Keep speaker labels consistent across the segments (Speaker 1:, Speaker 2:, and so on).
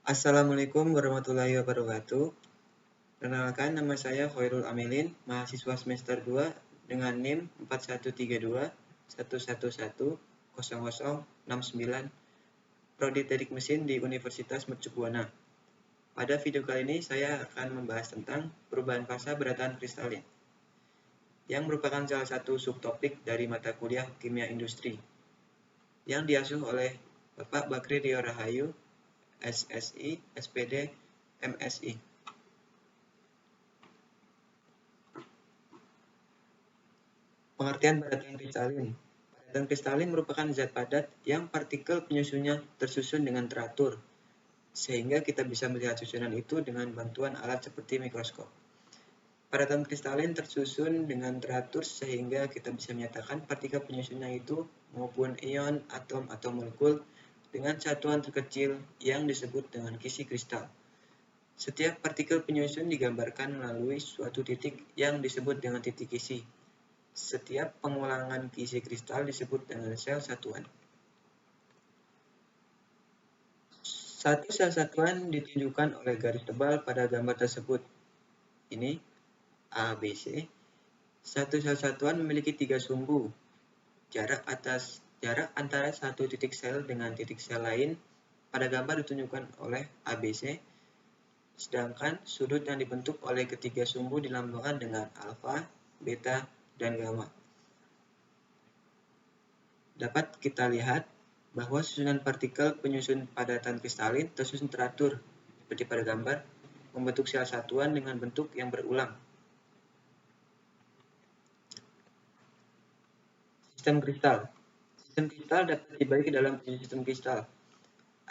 Speaker 1: Assalamualaikum warahmatullahi wabarakatuh. Perkenalkan, nama saya Khairul Amilin, mahasiswa semester 2 dengan NIM 413211100069, Prodi Teknik Mesin di Universitas Mercubuana. Pada video kali ini saya akan membahas tentang perubahan fasa beratan kristalin, yang merupakan salah satu subtopik dari mata kuliah Kimia Industri, yang diasuh oleh Bapak Bakri Rio Rahayu, SSI, SPD, MSI. Pengertian beratan kristalin. Beratan kristalin merupakan zat padat yang partikel penyusunnya tersusun dengan teratur, sehingga kita bisa melihat susunan itu dengan bantuan alat seperti mikroskop. Beratan kristalin tersusun dengan teratur sehingga kita bisa menyatakan partikel penyusunnya itu maupun ion, atom, atau molekul dengan satuan terkecil yang disebut dengan kisi kristal. Setiap partikel penyusun digambarkan melalui suatu titik yang disebut dengan titik kisi. Setiap pengulangan kisi kristal disebut dengan sel satuan. Satu sel satuan ditunjukkan oleh garis tebal pada gambar tersebut. Ini ABC. Satu sel satuan memiliki 3 sumbu. Jarak antara satu titik sel dengan titik sel lain pada gambar ditunjukkan oleh ABC. Sedangkan sudut yang dibentuk oleh ketiga sumbu dilambangkan dengan alfa, beta, dan gamma. Dapat kita lihat bahwa susunan partikel penyusun padatan kristalin tersusun teratur, seperti pada gambar, membentuk sel satuan dengan bentuk yang berulang. Sistem kristal. Sistem kristal dapat dibagi ke dalam 7 sistem kristal.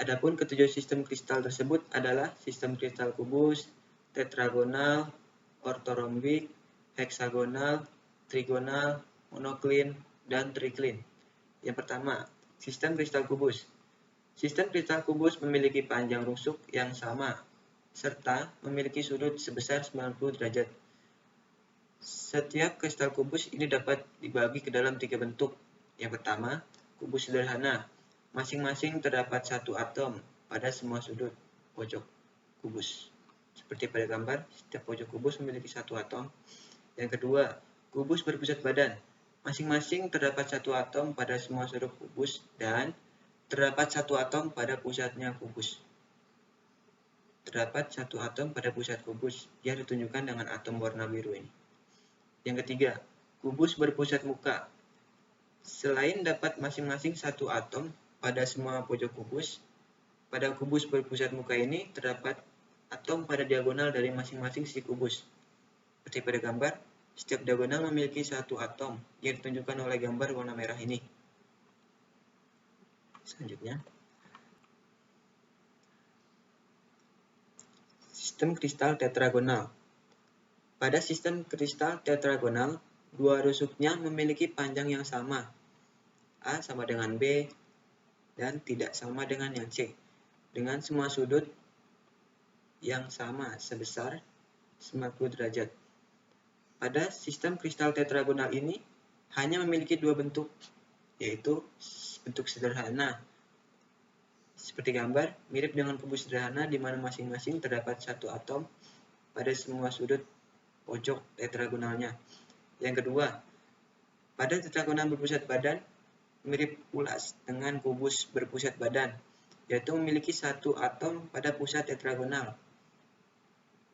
Speaker 1: Adapun ketujuh sistem kristal tersebut adalah sistem kristal kubus, tetragonal, ortorombik, heksagonal, trigonal, monoklin, dan triklin. Yang pertama, sistem kristal kubus. Sistem kristal kubus memiliki panjang rusuk yang sama, serta memiliki sudut sebesar 90 derajat. Setiap kristal kubus ini dapat dibagi ke dalam 3 bentuk. Yang pertama, kubus sederhana. Masing-masing terdapat satu atom pada semua sudut pojok kubus. Seperti pada gambar, setiap pojok kubus memiliki satu atom. Yang kedua, kubus berpusat badan. Masing-masing terdapat satu atom pada semua sudut kubus dan terdapat satu atom pada pusatnya kubus. Terdapat satu atom pada pusat kubus yang ditunjukkan dengan atom warna biru ini. Yang ketiga, kubus berpusat muka. Selain dapat masing-masing satu atom pada semua pojok kubus, pada kubus berpusat muka ini terdapat atom pada diagonal dari masing-masing sisi kubus. Seperti pada gambar, setiap diagonal memiliki satu atom yang ditunjukkan oleh gambar warna merah ini. Selanjutnya, sistem kristal tetragonal. Pada sistem kristal tetragonal, dua rusuknya memiliki panjang yang sama. A sama dengan B dan tidak sama dengan yang C, dengan semua sudut yang sama sebesar 90 derajat. Pada sistem kristal tetragonal ini hanya memiliki dua bentuk, yaitu bentuk sederhana seperti gambar, mirip dengan kubus sederhana di mana masing-masing terdapat satu atom pada semua sudut pojok tetragonalnya. Yang kedua, pada tetragonal berpusat badan mirip ulas dengan kubus berpusat badan, yaitu memiliki satu atom pada pusat tetragonal.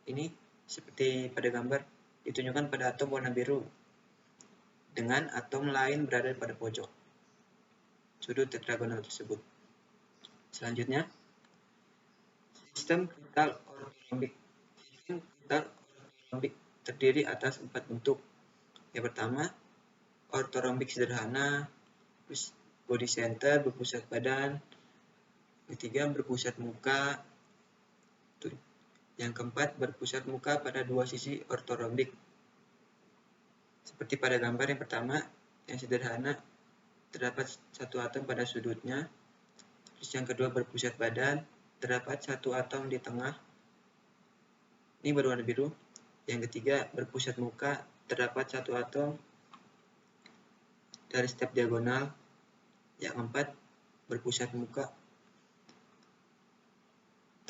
Speaker 1: Ini seperti pada gambar ditunjukkan pada atom warna biru dengan atom lain berada pada pojok sudut tetragonal tersebut. Selanjutnya, sistem kristal ortorombik. Sistem kristal ortorombik terdiri atas 4 bentuk. Yang pertama, ortorombik sederhana, body center, berpusat badan. Ketiga, berpusat muka. Yang keempat, berpusat muka pada dua sisi ortorombik. Seperti pada gambar yang pertama, yang sederhana, terdapat satu atom pada sudutnya. Terus yang kedua, berpusat badan, terdapat satu atom di tengah. Ini berwarna biru. Yang ketiga, berpusat muka, terdapat satu atom dari setiap diagonal. Yang keempat, berpusat muka,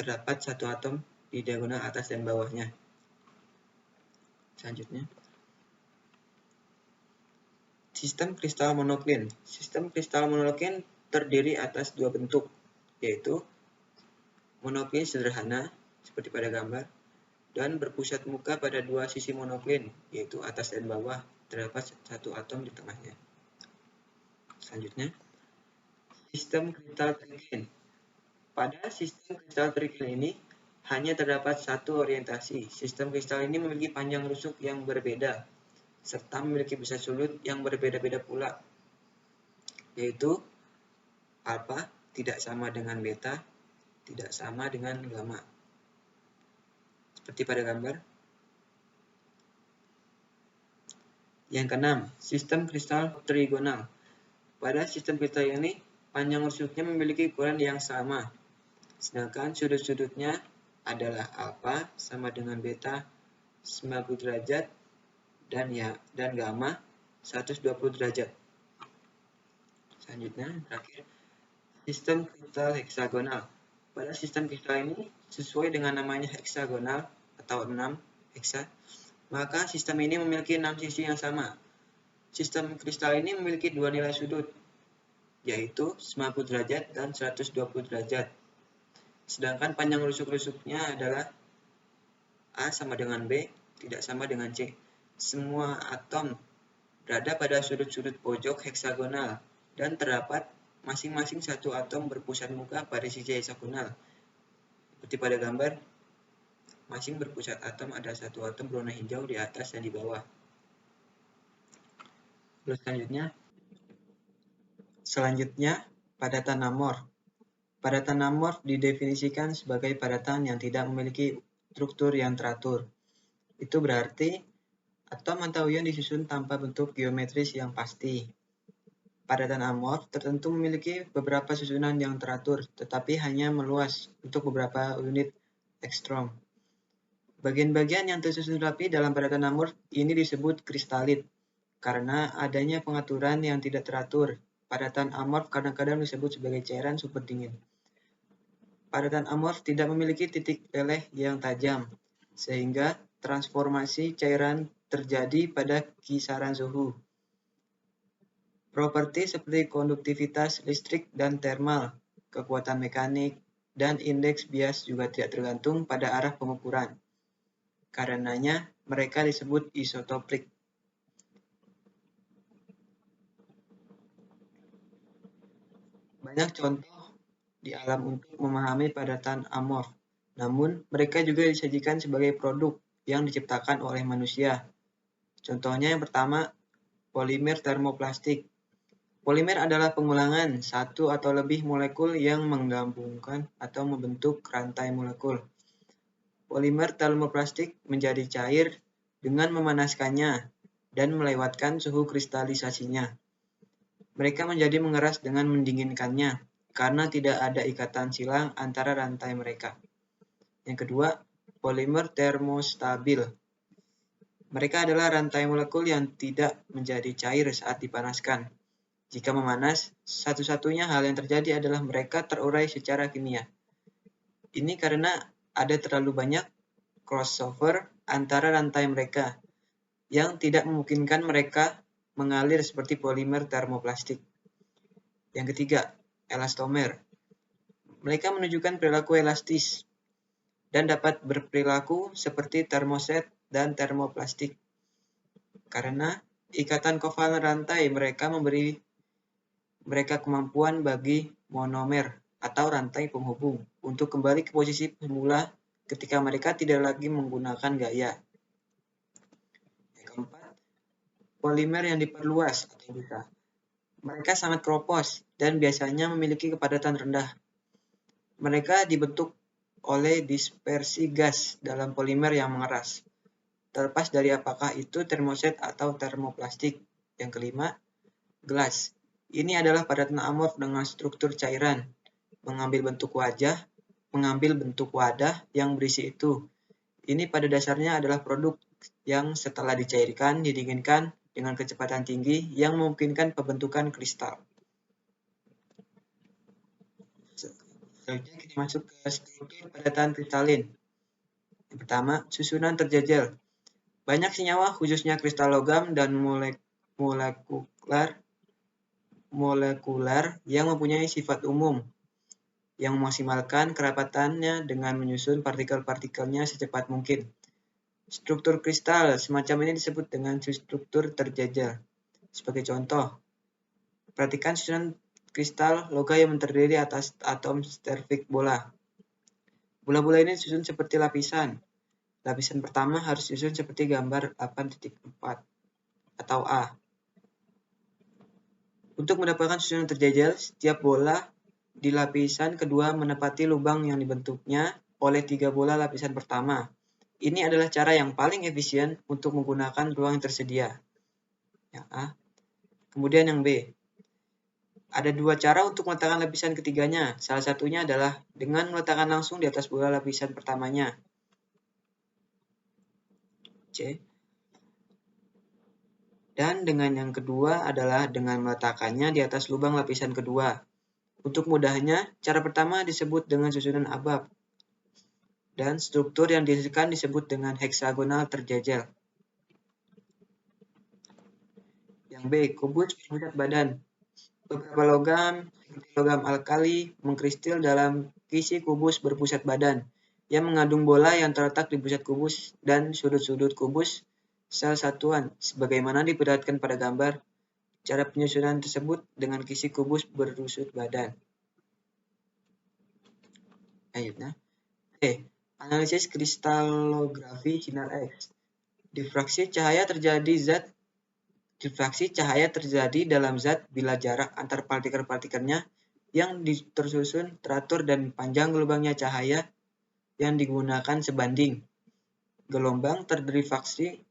Speaker 1: terdapat satu atom di diagonal atas dan bawahnya. Selanjutnya, sistem kristal monoklin. Sistem kristal monoklin terdiri atas dua bentuk, yaitu monoklin sederhana, seperti pada gambar, dan berpusat muka pada dua sisi monoklin, yaitu atas dan bawah, terdapat satu atom di tengahnya. Selanjutnya, sistem kristal triklin. Pada sistem kristal triklin ini, hanya terdapat satu orientasi. Sistem kristal ini memiliki panjang rusuk yang berbeda, serta memiliki besar sudut yang berbeda-beda pula, yaitu alfa tidak sama dengan beta, tidak sama dengan gamma. Seperti pada gambar. Yang keenam, sistem kristal trigonal. Pada sistem kristal ini, panjang rusuknya memiliki ukuran yang sama, sedangkan sudut-sudutnya adalah alfa sama dengan beta 90 derajat dan gamma 120 derajat. Selanjutnya, terakhir, sistem kristal heksagonal. Pada sistem kristal ini, sesuai dengan namanya heksagonal atau 6 heksa, maka sistem ini memiliki 6 sisi yang sama. Sistem kristal ini memiliki dua nilai sudut, yaitu 90 derajat dan 120 derajat. Sedangkan panjang rusuk-rusuknya adalah A sama dengan B, tidak sama dengan C. Semua atom berada pada sudut-sudut pojok heksagonal dan terdapat masing-masing satu atom berpusat muka pada sisi heksagonal. Seperti pada gambar, masing berpusat atom ada satu atom berwarna hijau di atas dan di bawah. Terus selanjutnya, padatan amorf. Padatan amorf didefinisikan sebagai padatan yang tidak memiliki struktur yang teratur. Itu berarti atom atau ion disusun tanpa bentuk geometris yang pasti. Padatan amorf tertentu memiliki beberapa susunan yang teratur, tetapi hanya meluas untuk beberapa unit ekstrom. Bagian-bagian yang tersusun rapi dalam padatan amorf ini disebut kristalit, karena adanya pengaturan yang tidak teratur. Padatan amorf kadang-kadang disebut sebagai cairan super dingin. Padatan amorf tidak memiliki titik leleh yang tajam, sehingga transformasi cairan terjadi pada kisaran suhu. Properti seperti konduktivitas listrik dan termal, kekuatan mekanik, dan indeks bias juga tidak tergantung pada arah pengukuran. Karenanya, mereka disebut isotopik. Banyak contoh di alam untuk memahami padatan amorf, namun mereka juga disajikan sebagai produk yang diciptakan oleh manusia. Contohnya yang pertama, polimer termoplastik. Polimer adalah pengulangan satu atau lebih molekul yang menggabungkan atau membentuk rantai molekul. Polimer termoplastik menjadi cair dengan memanaskannya dan melewatkan suhu kristalisasinya. Mereka menjadi mengeras dengan mendinginkannya karena tidak ada ikatan silang antara rantai mereka. Yang kedua, polimer termostabil. Mereka adalah rantai molekul yang tidak menjadi cair saat dipanaskan. Jika memanas, satu-satunya hal yang terjadi adalah mereka terurai secara kimia. Ini karena ada terlalu banyak crossover antara rantai mereka, yang tidak memungkinkan mereka mengalir seperti polimer termoplastik. Yang ketiga, elastomer. Mereka menunjukkan perilaku elastis dan dapat berperilaku seperti termoset dan termoplastik. Karena ikatan kovalen rantai mereka memberi mereka kemampuan bagi monomer atau rantai penghubung untuk kembali ke posisi semula ketika mereka tidak lagi menggunakan gaya. Yang keempat, polimer yang diperluas atau buta. Mereka sangat kropos dan biasanya memiliki kepadatan rendah. Mereka dibentuk oleh dispersi gas dalam polimer yang mengeras, terlepas dari apakah itu termoset atau termoplastik. Yang kelima, gelas. Ini adalah padatan amorf dengan struktur cairan, mengambil bentuk wadah yang berisi itu. Ini pada dasarnya adalah produk yang setelah dicairkan, didinginkan dengan kecepatan tinggi yang memungkinkan pembentukan kristal. Selanjutnya kita masuk ke struktur padatan kristalin. Yang pertama, susunan terjajal. Banyak senyawa, khususnya kristal logam dan molekular yang mempunyai sifat umum, yang memaksimalkan kerapatannya dengan menyusun partikel-partikelnya secepat mungkin. Struktur kristal semacam ini disebut dengan struktur terjajal. Sebagai contoh, perhatikan susunan kristal logam yang terdiri atas atom sterfik bola. Bola-bola ini disusun seperti lapisan. Lapisan pertama harus disusun seperti gambar 8.4 atau A. Untuk mendapatkan susunan terjajal, setiap bola di lapisan kedua menepati lubang yang dibentuknya oleh 3 bola lapisan pertama. Ini adalah cara yang paling efisien untuk menggunakan ruang yang tersedia. Yang A. Kemudian yang B. Ada 2 cara untuk meletakkan lapisan ketiganya. Salah satunya adalah dengan meletakkan langsung di atas bola lapisan pertamanya. C. Dan dengan yang kedua adalah dengan meletakkannya di atas lubang lapisan kedua. Untuk mudahnya, cara pertama disebut dengan susunan abab. Dan struktur yang dihasilkan disebut dengan heksagonal terjajal. Yang B. Kubus berpusat badan. Beberapa logam, seperti logam alkali, mengkristal dalam kisi kubus berpusat badan, yang mengandung bola yang terletak di pusat kubus dan sudut-sudut kubus sel satuan, sebagaimana diperlihatkan pada gambar. Cara penyusunan tersebut dengan kisi kubus berpusat badan. Lanjutnya. Analisis kristalografi sinar X. Difraksi cahaya terjadi dalam zat bila jarak antar partikel-partikelnya yang tersusun teratur dan panjang gelombangnya cahaya yang digunakan sebanding. Gelombang terdifraksi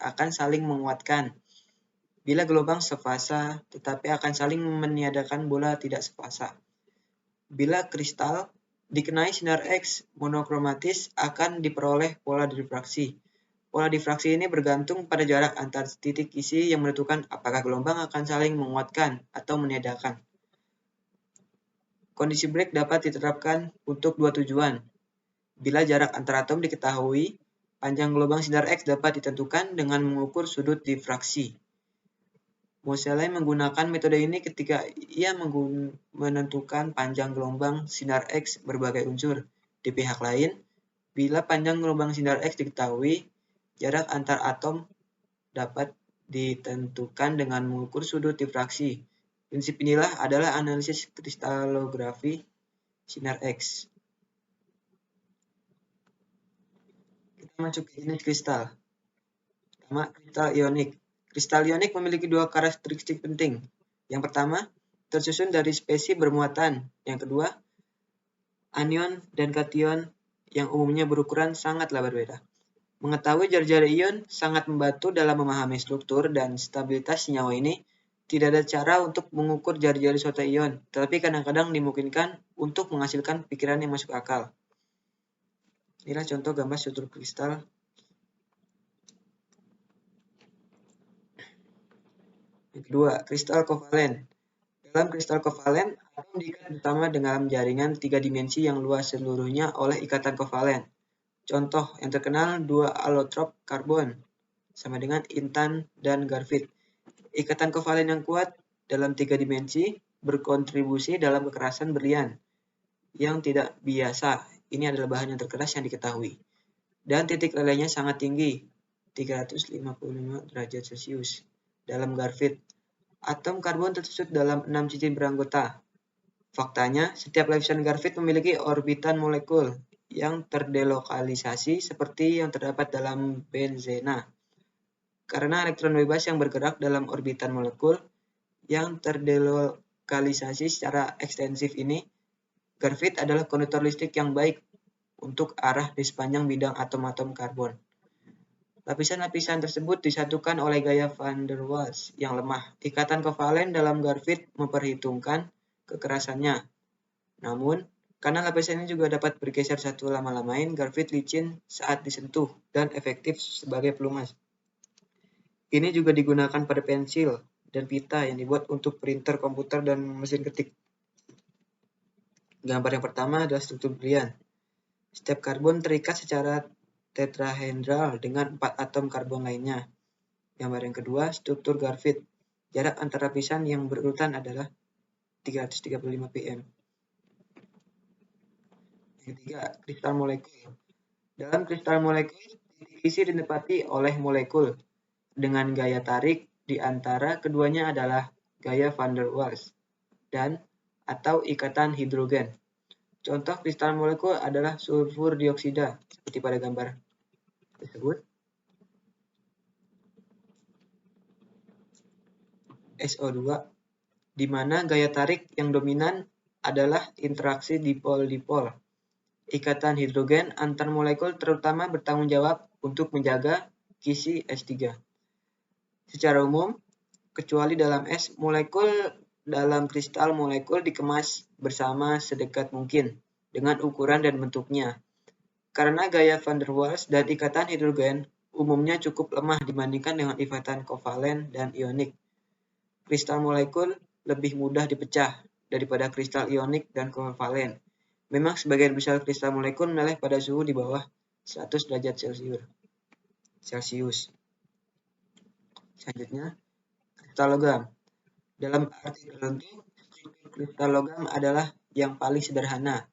Speaker 1: akan saling menguatkan bila gelombang sefasa, tetapi akan saling meniadakan bola tidak sefasa. Bila kristal dikenai sinar X monokromatis, akan diperoleh pola difraksi. Pola difraksi ini bergantung pada jarak antar titik isi yang menentukan apakah gelombang akan saling menguatkan atau meniadakan. Kondisi break dapat diterapkan untuk 2 tujuan. Bila jarak antar atom diketahui, panjang gelombang sinar X dapat ditentukan dengan mengukur sudut difraksi. Moseley menggunakan metode ini ketika ia menentukan panjang gelombang sinar X berbagai unsur. Di pihak lain, bila panjang gelombang sinar X diketahui, jarak antar atom dapat ditentukan dengan mengukur sudut difraksi. Prinsip inilah adalah analisis kristalografi sinar X. Kita masuk ke jenis kristal. Pertama, kristal ionik. Kristal ionik memiliki 2 karakteristik penting. Yang pertama, tersusun dari spesies bermuatan. Yang kedua, anion dan kation yang umumnya berukuran sangatlah berbeda. Mengetahui jari-jari ion sangat membantu dalam memahami struktur dan stabilitas senyawa ini. Tidak ada cara untuk mengukur jari-jari suatu ion, tetapi kadang-kadang dimungkinkan untuk menghasilkan pikiran yang masuk akal. Inilah contoh gambar struktur kristal. Yang kedua, kristal kovalen. Dalam kristal kovalen, atom diikat bersama dengan jaringan 3 dimensi yang luas seluruhnya oleh ikatan kovalen. Contoh yang terkenal 2 allotrop karbon, sama dengan intan dan grafit. Ikatan kovalen yang kuat dalam 3 dimensi berkontribusi dalam kekerasan berlian yang tidak biasa. Ini adalah bahan yang terkeras yang diketahui. Dan titik lelehnya sangat tinggi, 355 derajat Celcius. Dalam grafit, atom karbon tersusun dalam 6 cincin beranggota. Faktanya, setiap lapisan grafit memiliki orbitan molekul yang terdelokalisasi seperti yang terdapat dalam benzena. Karena elektron bebas yang bergerak dalam orbitan molekul yang terdelokalisasi secara ekstensif ini, grafit adalah konduktor listrik yang baik untuk arah di sepanjang bidang atom-atom karbon. Lapisan-lapisan tersebut disatukan oleh gaya van der Waals yang lemah. Ikatan kovalen dalam grafit memperhitungkan kekerasannya. Namun, karena lapisan ini juga dapat bergeser satu lama lain, grafit licin saat disentuh dan efektif sebagai pelumas. Ini juga digunakan pada pensil dan pita yang dibuat untuk printer komputer dan mesin ketik. Gambar yang pertama adalah struktur berlian. Setiap karbon terikat secara tetrahedral dengan 4 atom karbon lainnya. Gambar yang kedua, struktur Garfield. Jarak antara lapisan yang berurutan adalah 335 pm. Yang ketiga, kristal molekul. Dalam kristal molekul, titik isi ditempati oleh molekul dengan gaya tarik di antara keduanya adalah gaya van der Waals dan atau ikatan hidrogen. Contoh kristal molekul adalah sulfur dioksida seperti pada gambar tersebut. SO2, di mana gaya tarik yang dominan adalah interaksi dipol-dipol. Ikatan hidrogen antar molekul terutama bertanggung jawab untuk menjaga kisi S3. Secara umum, kecuali dalam es, molekul dalam kristal molekul dikemas bersama sedekat mungkin dengan ukuran dan bentuknya. Karena gaya van der Waals dan ikatan hidrogen umumnya cukup lemah dibandingkan dengan ikatan kovalen dan ionik, kristal molekul lebih mudah dipecah daripada kristal ionik dan kovalen. Memang sebagian besar kristal molekul meleleh pada suhu di bawah 100 derajat Celcius. Selanjutnya, kristal logam. Dalam arti tertentu, struktur kristal logam adalah yang paling sederhana,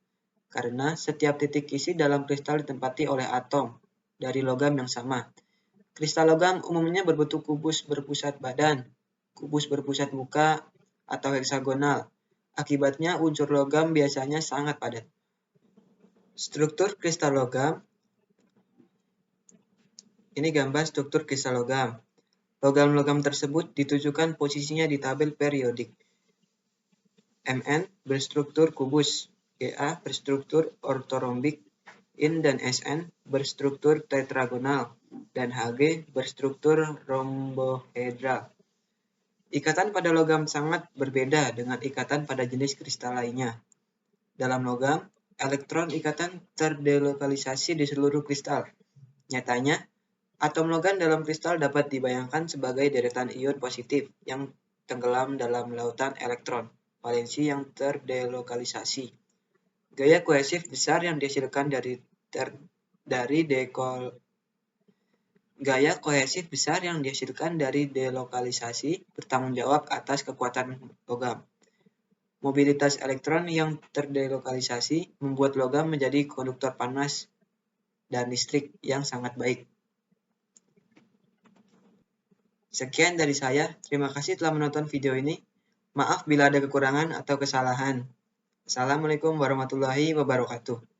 Speaker 1: karena setiap titik isi dalam kristal ditempati oleh atom dari logam yang sama. Kristal logam umumnya berbentuk kubus berpusat badan, kubus berpusat muka, atau heksagonal. Akibatnya unsur logam biasanya sangat padat. Struktur kristal logam. Ini gambar struktur kristal logam. Logam-logam tersebut ditujukan posisinya di tabel periodik. Mn berstruktur kubus, Ga berstruktur ortorombik, In dan Sn berstruktur tetragonal, dan Hg berstruktur rombohedral. Ikatan pada logam sangat berbeda dengan ikatan pada jenis kristal lainnya. Dalam logam, elektron ikatan terdelokalisasi di seluruh kristal. Nyatanya, atom logam dalam kristal dapat dibayangkan sebagai deretan ion positif yang tenggelam dalam lautan elektron valensi yang terdelokalisasi. Gaya kohesif besar yang dihasilkan dari delokalisasi bertanggung jawab atas kekuatan logam. Mobilitas elektron yang terdelokalisasi membuat logam menjadi konduktor panas dan listrik yang sangat baik. Sekian dari saya, terima kasih telah menonton video ini. Maaf bila ada kekurangan atau kesalahan. Assalamualaikum warahmatullahi wabarakatuh.